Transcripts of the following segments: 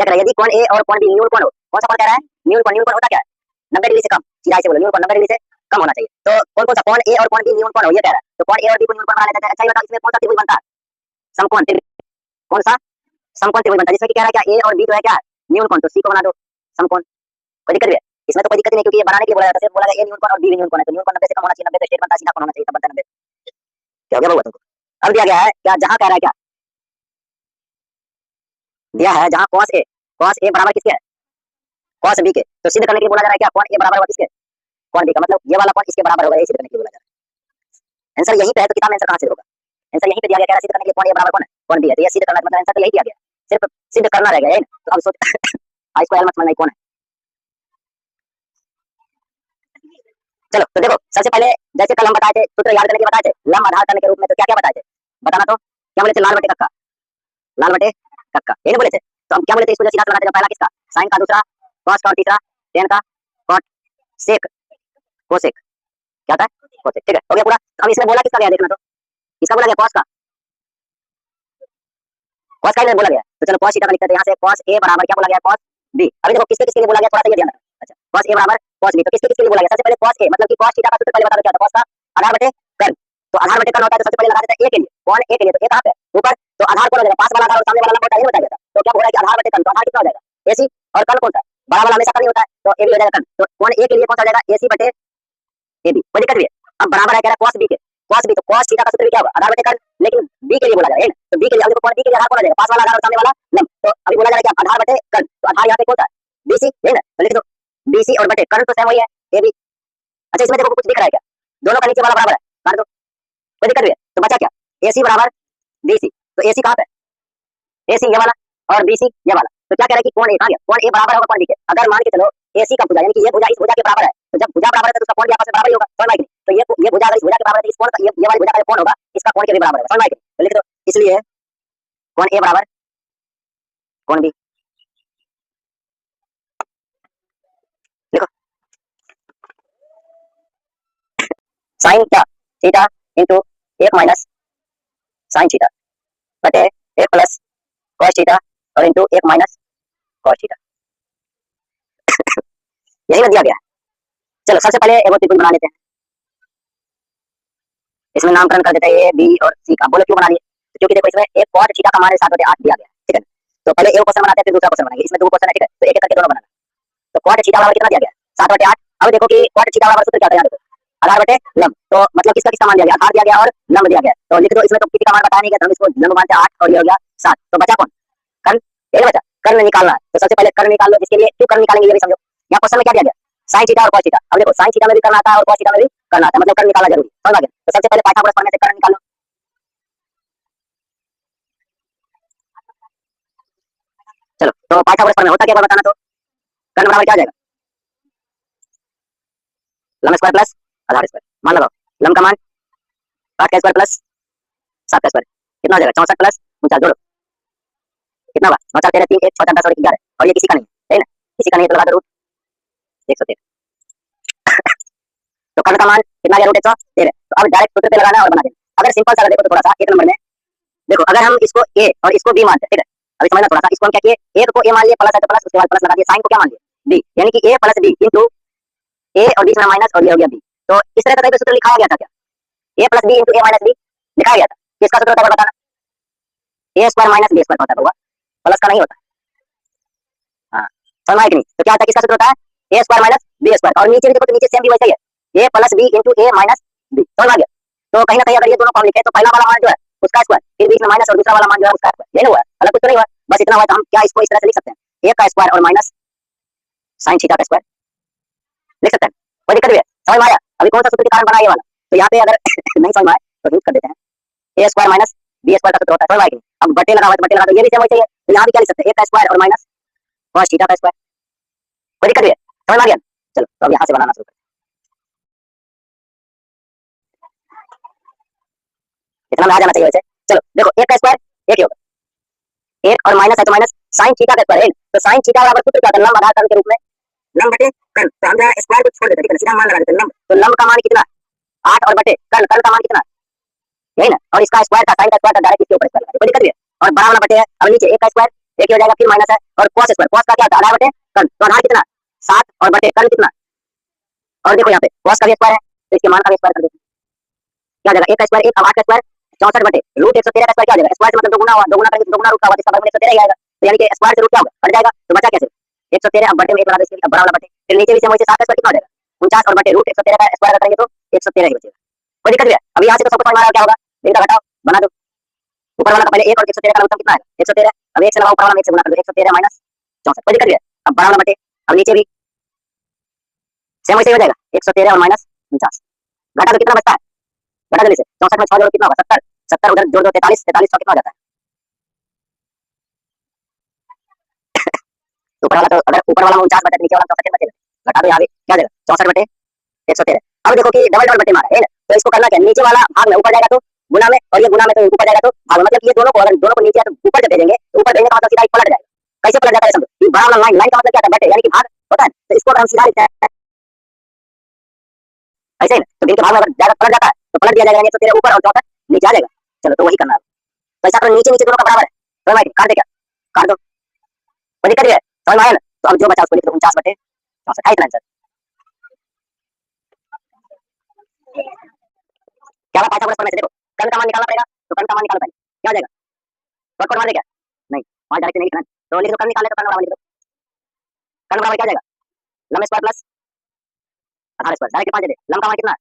क्या कह रहा है, यदि कोण ए और कोण बी न्यून कोण हो, कौन सा कोण कह रहा है, न्यून कोण। न्यून कोण होता क्या है, 90 डिग्री से कम, सीधा ऐसे बोलो, न्यून कोण 90 डिग्री से कम होना चाहिए। तो कौन कौन सा कोण ए और कोण बी न्यून कोण हो, ये कह रहा है। तो कोण ए और बी को न्यून कोण बना लेते हैं। अच्छा ये बताओ इसमें कौन सा त्रिभुज बनता है, समकोण त्रिभुज। कौन सा समकोण त्रिभुज बनता है, जिसमें कि कह रहा है क्या ए और बी जो है क्या न्यून कोण, तो सी को बना दो समकोण, कोई दिक्कत भी है इसमें, तो कोई दिक्कत नहीं, क्योंकि ये बनाने के लिए बोला जाता है, सिर्फ बोला ए न्यून कोण और बी न्यून कोण है, तो न्यून कोण 90 से कम होना चाहिए, 90 तो स्ट्रेट बनता है, सीधा कोण होना चाहिए, तब बनता है 90। क्या हो गया बाबू तुमको, अब दिया गया है क्या, जहां कह रहा है क्या दिया है, जहां cos ए बराबर किसके है, cos बी के, तो सिद्ध करने के लिए बोला जा रहा है क्या कोण ए बराबर होगा किसके, कोण बी का, मतलब ये वाला कोण इसके बराबर होगा, ये सिद्ध करने के लिए बोला जा रहा है। आंसर यहीं पे है, तो किताब में आंसर कहां से होगा, आंसर यहीं पे दिया गया, कह रहा है सिद्ध करने के लिए कोण ए बराबर कौन है, कोण बी है, तो ये सिद्ध करना है, मतलब आंसर तो यही दिया गया, सिर्फ सिद्ध करना रह गया है। तो अब सोच आई स्क्वायर मत समझना कौन है। चलो तो देखो सबसे पहले जैसे कल हम बताए थे, सूत्र याद करने के बताए थे, लंब आधार तन के रूप में, तो क्या क्या बताए थे बताना, तो क्या बोले थे, लाल बटे कक्का, लाल बटे कक्का ये नहीं बोले थे। तो हम क्या बोले थे, इसको जो सीधा बनाते थे, पहला किसका साइन का, दूसरा कॉस का, और तीसरा टेन का, कॉट सेक कोसेक, क्या होता है कोसेक, ठीक है हो गया पूरा। तो अब इसमें बोला किसका गया देखना, तो इसका बोला गया कॉस का, कॉस का बोला गया, तो चलो कॉस थीटा का लिखते हैं, यहाँ से कॉस ए बराबर क्या बोला गया, कॉस बी। अभी देखो किसके किसके लिए बोला गया, थोड़ा सा ये ध्यान रखना। अच्छा कॉस ए बराबर कॉस बी, तो किसके किसके लिए बोला गया, सबसे पहले कॉस ए, मतलब कि कॉस थीटा का सूत्र पहले बता दो क्या था, कॉस का आधार बटे कर्ण, तो आधार बटे कर्ण होता है, तो सबसे पहले लगा देते हैं ए के लिए, कौन ए के लिए, तो ए कहां पे ऊपर, तो आधार कौन हो जाएगा, पास वाला आधार और सामने वाला लंब होता है, ये बताया जाता। तो क्या हो रहा है कि आधार बटे कर्ण, तो आधार कितना हो जाएगा एसी, और कर्ण कौन सा है, बड़ा वाला हमेशा कर्ण ही होता है, तो ए भी हो जाएगा कर्ण, तो कौन ए के लिए कौन सा हो जाएगा, एसी बटे ए बी, कोई दिक्कत भी है। अब बराबर है कह रहा है कॉस बी के, कॉस बी, तो कॉस थीटा का सूत्र क्या होगा, आधार बटे कर्ण, लेकिन बी के लिए बोला जाएगा, तो बी के लिए, अब देखो कौन बी के लिए आधार कौन हो जाएगा, पास वाला आधार और सामने वाला लंब, तो अभी बोला जा रहा है क्या आधार बटे कर्ण, तो आधार यहाँ पे कौन सा है बीसी, है ना, तो लिख दो बीसी, और बटे कर्ण तो सेम वही है ए बी। अच्छा इसमें देखो कुछ दिख रहा है क्या, दोनों का नीचे वाला बराबर है, काट दो कोई दिक्कत भी है। तो बचा क्या एसी बराबर बीसी, तो एसी कहाँ पे, एसी ये वाला और बीसी ये वाला, तो क्या कह रहा है कि कौन ए कहां गया, कौन ए बराबर होगा कौन बी के, अगर मान के चलो एसी का भुजा, यानी कि ये भुजा इस भुजा के बराबर है, तो जब भुजा बराबर है तो उसका कोण भी आपस में बराबर ही होगा, समझ में आई। तो ये भुजा अगर इस भुजा के बराबर है, तो इस कोण का ये वाली भुजा का कोण होगा इसका कोण के भी बराबर है, समझ में आई। तो लिख दो इसलिए कौन ए बराबर कौन बी, देखो साइन क्या theta into 1 minus sine theta बटे 1 प्लस कॉस थीटा और इंटू 1 माइनस कॉस थीटा, यही ना दिया गया। चलो सबसे पहले एक त्रिभुज बना लेते हैं, इसमें नामकरण कर देते हैं ए बी और सी का। बोलो क्यों बना लिए, तो क्योंकि देखो इसमें एक कॉट थीटा का मान 7/8 दिया गया, ठीक है। तो पहले एक क्वेश्चन बनाते हैं, फिर दूसरा क्वेश्चन बनाएंगे, इसमें दो क्वेश्चन है, ठीक है, तो एक एक करके दोनों बनाना। तो कॉट थीटा बराबर कितना दिया गया 7/8। अब देखो कि कॉट थीटा बराबर सूत्र क्या होता है, देखो आधार बटे लंब, तो मतलब किसका किसका मान दिया गया, आधार दिया गया और लंब दिया गया, तो लिख दो इसमें, तो किसी का मान बताया नहीं गया, तो हम इसको लंब मानते हैं 8 और ये हो गया 7, तो बचा कौन कर्ण, ये बचा कर्ण निकालना है। तो सबसे पहले कर्ण निकाल लो, इसके लिए क्यों कर्ण निकालेंगे ये भी समझो। यहाँ क्वेश्चन में क्या दिया गया साइन थीटा और कॉस थीटा, अब देखो साइन थीटा में भी करना आता है और कॉस थीटा में भी करना आता है, मतलब कर्ण निकालना जरूरी, समझ आ गया। तो सबसे पहले पाइथागोरस प्रमेय से कर्ण निकालो, चलो तो पाइथागोरस प्रमेय होता क्या बताना, तो कर्ण बराबर क्या आ जाएगा लंब स्क्वायर प्लस आधार स्क्वायर, मान लगाओ लंब का मान 8 का स्क्वायर प्लस 7 का स्क्वायर, कितना हो जाएगा 64 प्लस 49, जोड़ो कितना होगा 9 4 13 3 1 6 4 10 और 11, और ये किसी का नहीं है ना, किसी का नहीं है, तो लगा दो रूट 113। तो कर्ण का मान कितना गया रूट 113। तो अब डायरेक्ट सूत्र पे लगाना है और बना देना। अगर सिंपल सा देखो तो थोड़ा सा एक नंबर में देखो, अगर हम इसको ए और इसको बी मानते हैं, ठीक है, अभी समझना थोड़ा सा, इसको हम क्या किए, एक को ए मान लिए प्लस है तो प्लस, उसके बाद प्लस लगा दिया, साइन को क्या मान लिया बी, यानी कि ए प्लस बी इंटू ए और बीच में माइनस और ये हो गया बी। तो इस तरह का कहीं सूत्र लिखाया गया था क्या, ए प्लस बी इंटू ए माइनस बी लिखाया गया था, किसका सूत्र होता है बताना, ए स्क्वायर माइनस बी स्क्वायर होता है, प्लस का नहीं होता। हाँ समझ में आई कि नहीं, तो क्या होता है किसका सूत्र होता है ए स्क्वायर माइनस बी स्क्वायर, और नीचे भी देखो तो नीचे सेम भी वैसा ही है, ए प्लस बी इंटू ए माइनस बी, समझ में आ गया। तो कहीं ना कहीं अगर ये दोनों फॉर्म लिखे तो पहला वाला मान जो है उसका स्क्वायर, फिर बीच में माइनस और दूसरा वाला मान जो है उसका स्क्वायर, ये हुआ अलग कुछ तो नहीं हुआ, बस इतना हुआ। तो हम क्या इसको इस तरह से लिख सकते हैं, ए का स्क्वायर और माइनस साइन थीटा का स्क्वायर लिख सकते हैं, कोई दिक्कत भी है, समझ में आया। अभी कौन सा सूत्र के कारण बना ये वाला, तो यहाँ पे अगर नहीं समझ में आए तो हिंट कर देते हैं, ए स्क्वायर माइनस बी स्क्वायर का सूत्र होता है, समझ में आया कि नहीं। अब बटे लगा हुआ है, बटे लगा दो, ये भी सेम वैसे ही है, तो यहाँ भी क्या लिख सकते हैं, ए का स्क्वायर और माइनस cos थीटा का स्क्वायर, कोई दिक्कत भी है, समझ में आ गया। चलो तो अब यहाँ से बनाना शुरू करें, इतना में आ जाना चाहिए वैसे। चलो देखो एक का स्क्वायर एक ही होगा, एक और माइनस है तो माइनस साइन थीटा का स्क्वायर है, तो साइन थीटा बराबर सूत्र क्या होता है, लंब आधार कर्ण के रूप में लंब बटे कर्ण, तो हम यहाँ स्क्वायर को छोड़ देते हैं, ठीक है, सीधा मान लगा देते हैं लंब, तो लंब का मान कितना 8 और बटे कर्ण, कर्ण का मान कितना यही ना, और इसका स्क्वायर का साइन का स्क्वायर का डायरेक्ट इसके ऊपर स्क्वायर लगा, कोई दिक्कत नहीं है। और बड़ा वाला बटे है, अब नीचे एक का स्क्वायर एक ही हो जाएगा, फिर माइनस है और cos स्क्वायर, cos का क्या होता है आधार बटे कर्ण, तो आधार कितना 7 और बटे कर्ण कितना, और देखो यहाँ पे cos का भी स्क्वायर है तो इसके मान का भी स्क्वायर कर देते हैं, क्या हो जाएगा 1 का स्क्वायर 1 8 का स्क्वायर 64 बटे रूट 113 का स्क्वायर, क्या हो जाएगा स्क्वायर से मतलब दोगुना हुआ, दोगुना करेंगे तो दोगुना रूट का होगा, इसका वर्गमूल 113 ही आएगा, तो यानी कि स्क्वायर से रूट क्या होगा कट जाएगा, तो बचा कैसे 113 अब बटे में 1 बड़ा, इसलिए अब बड़ा वाला बटे, फिर नीचे भी से वैसे 7 का स्क्वायर कितना हो जाएगा 49 और बटे रूट 113 का स्क्वायर करेंगे तो 113 ही बचेगा, कोई दिक्कत नहीं है। अभी यहाँ से तो सब कुछ समझ में आ रहा है क्या होगा, इनका घटाओ बना दो, ऊपर वाला का पहले 1 और 113 का उत्तर कितना आएगा 113, अब 1 से लगाओ ऊपर वाला में 1 से गुणा कर दो 113 माइनस 64, कोई दिक्कत नहीं है। अब बड़ा वाला बटे, अब नीचे भी सेम वैसे ही हो जाएगा 113 और माइनस 49, घटा तो कितना बचता है, घटा जल्दी से 64 में 6 जोड़ो कितना होगा 70, 70 उधर जोड़ दो 43, 43 कितना हो जाता है, ऊपर वाला तो अगर ऊपर वाला 49 बटे नीचे वाला 64 बचेगा, घटा दो यहाँ भी क्या जाएगा 64 बटे 113। अब देखो कि डबल डबल बटे मारा है ना, तो इसको करना क्या, नीचे वाला भाग में ऊपर जाएगा तो गुना में, और ये गुना में तो ऊपर जाएगा तो भाग में, मतलब कि ये दोनों को अगर दोनों को नीचे या तो ऊपर जब भेजेंगे तो ऊपर भेजने का मतलब सीधा पलट जाएगा, कैसे पलट जाता है समझो, ये बड़ा वाला लाइन, लाइन का मतलब क्या होता है बटे, यानी कि भाग होता है, तो इसको अगर हम सीधा लिखते हैं ऐसे ही ना, तो दिन के भाग में अगर ज्यादा पलट जाता है तो पलट दिया जाएगा, यानी 113 ऊपर और 64 नीचे आ जाएगा। चलो तो वही करना है, तो ऐसा करो नीचे नीचे दोनों का बराबर है, तो भाई काट दे क्या, काट दो, कोई दिक्कत नहीं है, समझ में आया ना, तो अब जो बचा उसको लिख दो 49 बटे 64, है इतना आंसर, क्या बात है पर में से देखो कर्ण का मान निकालना पड़ेगा, तो कर्ण का मान निकालो पहले, क्या हो जाएगा वर्क मार दे क्या, नहीं वहां डायरेक्ट नहीं लिखना, तो लिख दो कर्ण निकालने तो कर्ण बराबर लिख दो, कर्ण बराबर क्या हो जाएगा लंब स्क्वायर प्लस आधार स्क्वायर, डायरेक्ट 5 दे दे, लंब का मान कितना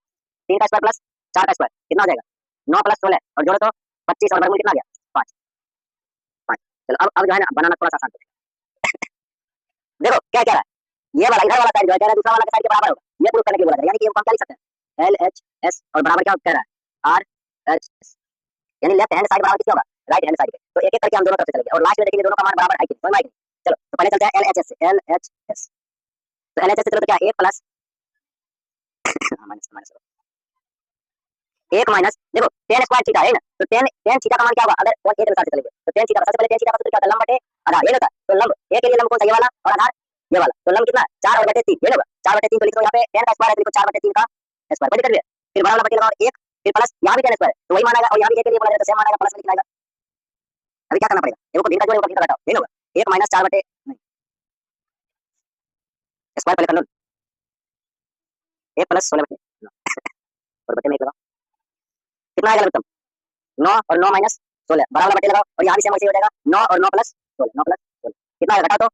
3 का स्क्वायर प्लस 4 का स्क्वायर कितना हो जाएगा 9 प्लस 16 और जोड़ो तो 25 और वर्गमूल कितना आ गया 5, 5। चलो अब जो है ना बनाना थोड़ा सा आसान है, देखो क्या कह रहा है, ये वाला इधर वाला साइड जो है कह रहा है दूसरा वाला के साइड के बराबर होगा, ये प्रूव करने के लिए बोला है, यानी कि ये हम क्या लिख सकते हैं एल एच एस और बराबर क्या कह रहा है आर एच एस, यानी लेफ्ट हैंड साइड बराबर किसका होगा राइट हैंड साइड के, तो एक एक करके हम दोनों तरफ से चलेंगे और लास्ट में देखेंगे दोनों का मान बराबर है कि नहीं, चलो तो पहले चलते हैं एल एच एस से, एल एच एस, तो एल एच एस से चलो तो क्या 1 प्लस माइनस माइनस 1 माइनस देखो tan स्क्वायर थीटा है ना, तो tan tan थीटा का मान क्या होगा अगर कौन एक अनुसार से चलेंगे, तो tan थीटा सबसे पहले tan थीटा का सूत्र क्या होता है लंब बटे आधार, ये होता है, तो लंब ए के लिए लंब कौन सा ये वाला और आधार ये वाला, तो लंब कितना 4 और बटे 3 ये होगा 4 बटे 3, तो लिख दो यहाँ पे tan का स्क्वायर है तो लिखो 4 बटे 3 का स्क्वायर, कोई दिक्कत नहीं है, फिर बड़ा वाला बटे लगाओ 1, फिर प्लस यहाँ भी tan स्क्वायर तो वही मान आएगा, और यहाँ भी a के लिए बोला जाए तो सेम मान आएगा, प्लस में लिखना आएगा। अभी क्या करना पड़ेगा देखो दिन का जोड़ दिन का घटाओ नहीं होगा 1 माइनस 4 बटे स्क्वायर पहले कर लो 1 प्लस 16 बटे 9 और बटे में 1 लगाओ कितना आएगा लघुत्तम 9 और 9 माइनस 16 बड़ा वाला बटे लगाओ और यहाँ भी सेम वैसे हो जाएगा 9 और 9 प्लस 16, 9 प्लस 16 कितना आएगा घटाओ तो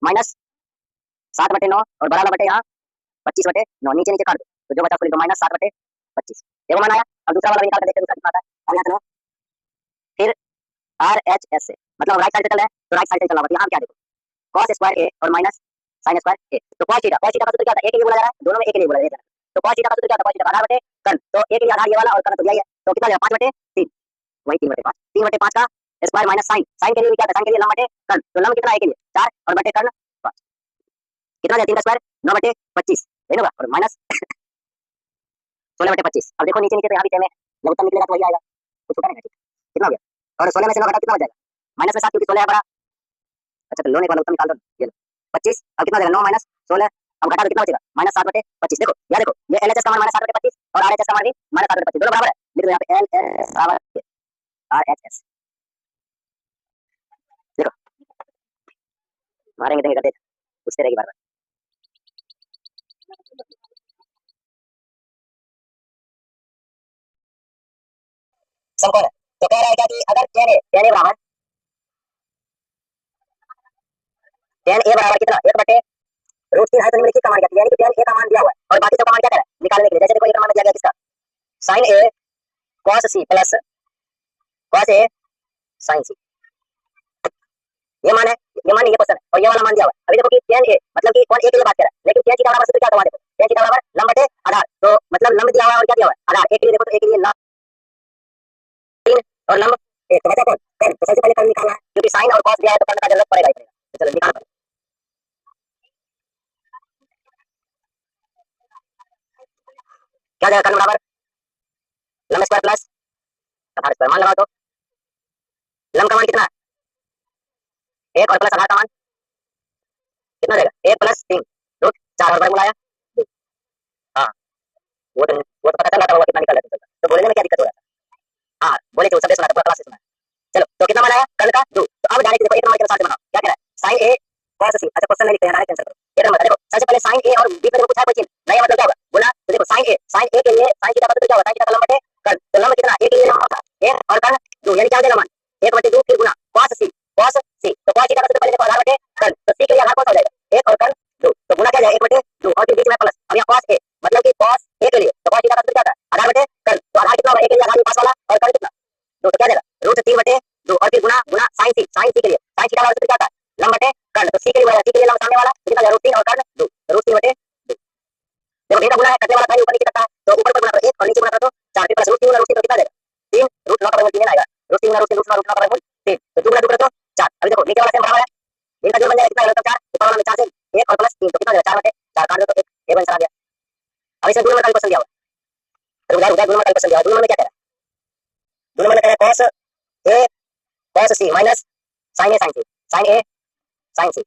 माइनस 7 बटे 9 और बड़ा वाला बटे यहाँ 25 बटे 9, नीचे नीचे काट दो तो जो बचा उसको लिख दो माइनस 7 बटे 25, देखो मान आया। अब दूसरा वाला भी निकाल कर देखते हैं दूसरा कितना आता है, अब यहाँ चलो फिर आर एच एस से मतलब राइट साइड पे चल रहा है तो राइट साइड से चलना होगा, यहाँ क्या देखो cos स्क्वायर ए और माइनस sin स्क्वायर ए, तो cos थीटा का सूत्र क्या होता है ए के लिए बोला जा रहा है, दोनों में ए के लिए बोला जा रहा है, तो cos थीटा का सूत्र क्या होता है, cos थीटा आधार बटे कर्ण, तो ए के लिए आधार ये वाला और कर्ण तो दिया ही है, तो कितना जाएगा 5 बटे 3 वही 3 बटे 5, 3 बटे 5 का स्क्वायर माइनस साइन, साइन के लिए क्या था साइन के लिए लंब बटे कर्ण, तो लंब कितना ए के लिए 4 और बटे कर्ण 5 कितना जाएगा 3 का स्क्वायर 9 बटे 25 है ना, और माइनस 16 बटे 25, अब देखो नीचे नीचे तो यहाँ भी सेम है, लघुत्तम निकलेगा तो वही आएगा, कुछ होता नहीं कितना हो गया, और 16 में से 9 घटाओ कितना हो जाएगा माइनस में 7 क्योंकि 16 है बड़ा, अच्छा तो लोने का लघुत्तम निकाल दो ये लो 25, अब कितना देगा 9 माइनस 16, अब घटा दो कितना बचेगा माइनस 7 बटे 25, देखो यार देखो ये एलएचएस का मान माइनस 7 बटे 25 और आरएचएस का मान भी माइनस 7 बटे 25 दोनों बराबर है, लिख दो यहाँ पे एल एस बराबर आरएचएस, देखो मारेंगे देंगे करते उससे रहेगी बार बार, समकोण है तो कह रहा है क्या कि अगर tan a बराबर कितना 1 बटे रूट 3 है तो निम्नलिखित का मान क्या, यानी कि tan a का मान दिया हुआ है और बाकी सब का मान क्या कह रहा है निकालने के लिए, जैसे देखो एक मान दिया गया किसका sin a cos c plus cos a sin c, ये मान है, ये मान ये क्वेश्चन है और ये वाला मान दिया हुआ है। अभी देखो कि tan a मतलब कि कौन a के लिए बात कर रहा है, लेकिन tan थीटा बराबर सूत्र क्या होता है देखो tan थीटा बराबर लंब बटे आधार, तो मतलब लंब दिया हुआ है और क्या दिया हुआ है आधार, a के लिए देखो तो a के लिए लंब 3 और लंब 1, तो बचा कौन कर्ण, तो सबसे पहले कर्ण निकालना है क्योंकि sin और cos दिया है तो कर्ण का जरूरत पड़ेगा ही पड़ेगा, तो चलो निकालना क्या जाएगा कर्ण बराबर लंब स्क्वायर प्लस आधार स्क्वायर, मान लगाओ तो लंब का मान कितना 1 और प्लस आधार का मान कितना देगा 1 प्लस 3 रूट 4 और वर्गमूल आया 2, हाँ वो तो पता चल रहा था वो कितना निकल रहा है, तो बोलने में क्या दिक्कत हो रहा है, हाँ बोले जो सबसे सुना था पूरा क्लास से सुना, चलो तो कितना मान आया कर्ण का 2, तो अब डायरेक्ट देखो एक नंबर के अनुसार से बनाओ। क्या कह रहा है? sin a cos c। अच्छा क्वेश्चन नहीं लिखते हैं, डायरेक्ट आंसर करो। एक नंबर देखो सबसे पहले sin a और b का देखो पूछा है कोई चीज नया मतलब क्या होगा बोला तो देखो sin a के लिए sin थीटा का सूत्र क्या होता है? थीटा का लंब बटे कर्ण। तो लंब कितना a के लिए लंब होता है 1 और कर्ण 2 यानी क्या हो जाएगा मान 1/2 फिर गुना cos c तो cos थीटा का सूत्र पहले देखो आधार बटे कर्ण तो c के लिए आधार कौन सा हो जाएगा 1 और कर्ण 2 तो गुना क्या जाएगा 1/2 और फिर बीच में प्लस। अब यहाँ cos a मतलब कि cos a के लिए तो cos थीटा का सूत्र क्या होता है आधार बटे कर्ण तो आधार कितना होगा a के लिए आधार पास वाला और कर्ण कितना 2 तो क्या जाएगा √3/2 और फिर गुना गुना sin c के लिए sin थीटा का सूत्र क्या होता है लंब बटे कर्ण तो c के लिए c के लिए लंब सामने वाला कितना जाएगा √3 और कर्ण 2 √3/2 देखो थीटा गुना है करने वाला साइन ऊपर नीचे करता है तो ऊपर गुना करो 1 और नीचे गुना करो तो 4 फिर प्लस √3 गुना √3 तो कितना जाएगा 3 √9 का वर्गमूल 3 आएगा √3 गुना √3 √9 का वर्गमूल 3 तो 2 गुना 2 करो तो 4। अभी देखो नीचे वाला सेम बराबर है इनका जोड़ बन जाएगा कितना मतलब 4 ऊपर वाला में 4 से 1 और प्लस 3 तो कितना जाएगा 4/4 काट दो तो 1 a आंसर आ गया। अब इसमें 2 नंबर का क्वेश्चन दिया हुआ है रुक जा 2 नंबर का क्वेश्चन दिया हुआ 2 नंबर में क्या कह रहा है 2 नंबर में कह रहा है cos c minus sin a sin c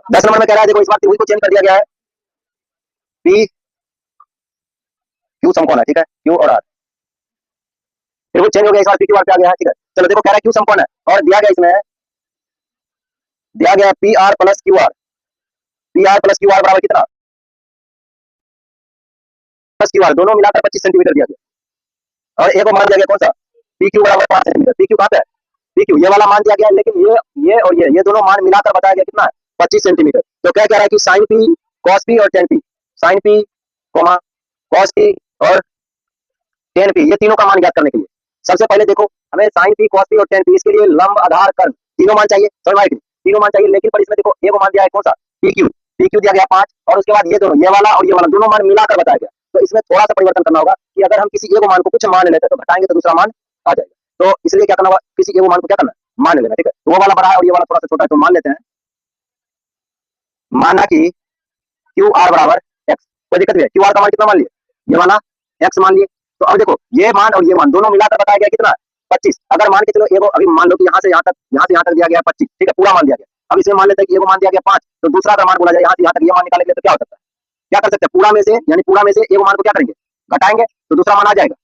10 number में कह रहा है देखो इस बार त्रिभुज को चेंज कर दिया गया है पी क्यू समकोण है ठीक है क्यू और आर त्रिभुज चेंज हो गया इस बार पी क्यू आर पे आ गया है ठीक है। चलो देखो कह रहा है क्यू समकोण है और दिया गया इसमें दिया गया P R plus Q R बराबर कितना प्लस क्यू आर दोनों मिलाकर 25 सेंटीमीटर दिया गया और एक को मान दिया गया कौन सा पी क्यू बराबर 5 सेंटीमीटर। पी क्यू कहाँ पे है पी क्यू ये वाला मान दिया गया लेकिन ये और ये दोनों मान मिलाकर बताया गया कितना 25 सेंटीमीटर। तो क्या कह रहा है कि साइन पी कॉस पी और tan P sine P comma cos P और टेन पी ये तीनों का मान ज्ञात करने के लिए सबसे पहले देखो हमें साइन पी कॉस पी और टेन पी इसके लिए लंब आधार कर्ण तीनों मान चाहिए समझ में आएगी तीनों मान चाहिए लेकिन पर इसमें देखो एक मान दिया है कौन सा पी क्यू दिया गया 5 और उसके बाद ये दोनों ये वाला और ये वाला दोनों मान मिलाकर बताया गया। तो इसमें थोड़ा सा परिवर्तन करना होगा कि अगर हम किसी एक मान को कुछ मान लेते तो घटाएंगे तो दूसरा मान आ जाएगा। तो इसलिए क्या करना होगा किसी एक मान को क्या करना मान लेना ठीक है। तो वो वाला बड़ा है और ये वाला थोड़ा सा छोटा है तो मान लेते हैं माना कि क्यू आर बराबर एक्स कोई दिक्कत नहीं है क्यू आर का मान कितना मान लिए ये वाला एक्स मान लिए। तो अब देखो ये मान और ये मान दोनों मिलाकर बताया गया कितना 25। अगर मान के चलो एगो अभी मान लो कि यहाँ से यहाँ तक दिया गया 25 ठीक है पूरा मान दिया गया। अब इसमें मान लेते हैं कि एगो मान दिया गया 5 तो दूसरा का मान बोला जाए यहाँ से यहाँ तक ये मान निकालेंगे तो क्या हो सकता है क्या कर सकते हैं पूरा में से यानी पूरा में से एगो मान को क्या करेंगे घटाएंगे तो दूसरा मान आ जाएगा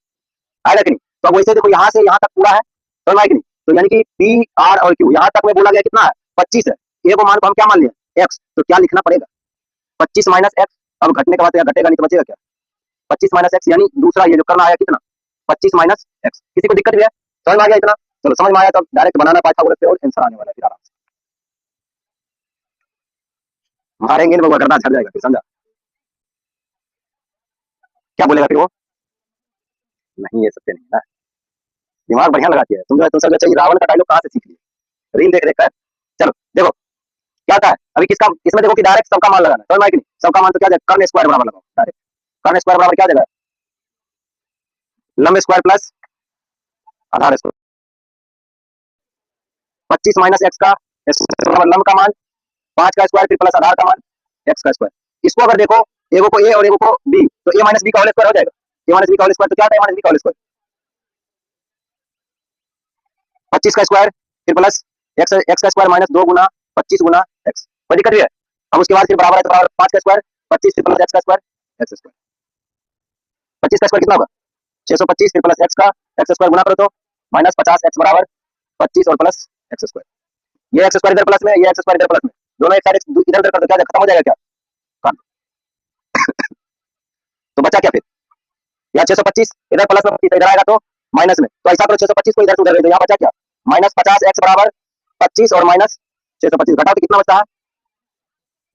आएगा कि नहीं। तो वैसे देखो यहाँ से यहाँ तक पूरा है समझ आएगी नहीं। तो यानी कि पी आर और क्यू यहाँ तक में बोला गया कितना है 25 है एगो मान को हम क्या मान लिया एक्स तो क्या लिखना पड़ेगा 25 माइनस एक्स। अब घटने के बाद या घटेगा नहीं तो बचेगा क्या 25 माइनस एक्स यानी दूसरा ये जो करना आया कितना 25 माइनस एक्स। किसी को दिक्कत भी है समझ में आ गया इतना चलो समझ में आया तो डायरेक्ट बनाना पाइथागोरस पे और आंसर आने वाला है फिर आराम से मारेंगे नहीं वो करना छट जाएगा फिर समझा क्या बोलेगा फिर वो नहीं ये सत्य नहीं है ना दिमाग बढ़िया लगाती है तुम सब चाहिए रावण का डायलॉग कहाँ से सीख लिया रील देख देख कर। चलो देखो क्या था अभी किसका इसमें देखो कि डायरेक्ट सबका मान लगाना समझ में आएगी सबका मान तो क्या जाएगा कर्ण स्क्वायर बराबर लगाओ डायरेक्ट कर्ण स्क्वायर बराबर क्या जाएगा लंब स्क्वायर प्लस आधार स्क्वायर 25 माइनस एक्स का लंब का मान 5 का स्क्वायर फिर प्लस आधार का मान एक्स का स्क्वायर। इसको अगर देखो एगो को ए और एगो को बी तो ए माइनस बी का होल स्क्वायर हो जाएगा ए माइनस बी का होल स्क्वायर तो क्या है माइनस बी का होल स्क्वायर 25 का स्क्वायर फिर प्लस एक्स का स्क्वायर माइनस 2 गुना 25 गुना एक्स कोई दिक्कत भी है। अब उसके बाद फिर बराबर है तो बराबर 5 का स्क्वायर 25 फिर प्लस एक्स का स्क्वायर 25 का स्क्वायर कितना होगा 625 फिर प्लस एक्स स्क्वायर गुना करो तो माइनस 50 एक्स बराबर 25 और प्लस एक्स स्क्वायर ये एक्स स्क्वायर इधर प्लस में ये एक्स स्क्वायर इधर प्लस में दोनों एक साइड इधर उधर कर दो क्या खत्म हो जाएगा क्या तो बचा क्या फिर यहाँ 625 इधर प्लस में 25 इधर आएगा तो माइनस में तो ऐसा करो 625 को इधर से उधर ले दो यहाँ बचा क्या माइनस 50 एक्स बराबर 25 और माइनस 625 घटाओ तो कितना बचता है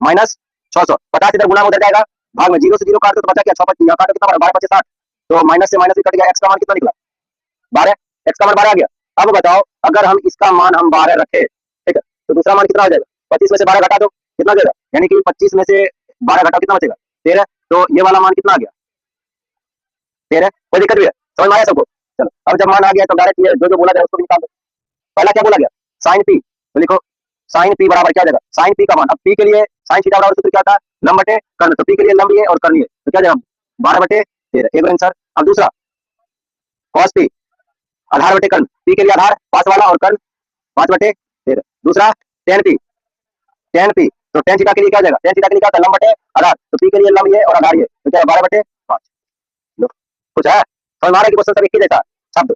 माइनस 600 50 इधर गुना में उधर जाएगा भाग में 0 से 0 काट दो तो बचा क्या 6 यहाँ काटो कितना 12 25 60 तो माइनस से माइनस भी कट गया एक्स का मान कितना निकला 12 एक्स का मान 12 आ गया। अब बताओ अगर हम इसका मान हम 12 रखे ठीक है तो दूसरा मान कितना हो जाएगा 25 में से 12 घटा दो कितना देगा यानी कि 25 में से 12 घटाओ कितना बचेगा 13 तो ये वाला मान कितना आ गया 13 कोई दिक्कत भी है समझ में आया सबको। चलो अब जब मान आ गया तो डायरेक्ट ये जो बोला गया उसको भी निकाल दो। पहला क्या बोला गया साइन पी तो लिखो साइन पी बराबर क्या जाएगा साइन पी का मान अब पी के लिए साइन थीटा बराबर सूत्र क्या था लंब बटे कर्ण तो पी के लिए लंब ये और कर्ण ये तो क्या जाएगा 12/13 एक आंसर। अब दूसरा cos p आधार बटे कर्ण, पी के लिए आधार 5 वाला और कर्ण 5/13। दूसरा टेन पी तो टेन थीटा के लिए क्या हो जाएगा, टेन थीटा के लिए क्या होता है, लंब बटे आधार, तो पी के लिए लंब ये और आधार ये, तो क्या 12/5। कुछ है समझ में आ रहा है कि क्वेश्चन सब एक ही जैसा शब्द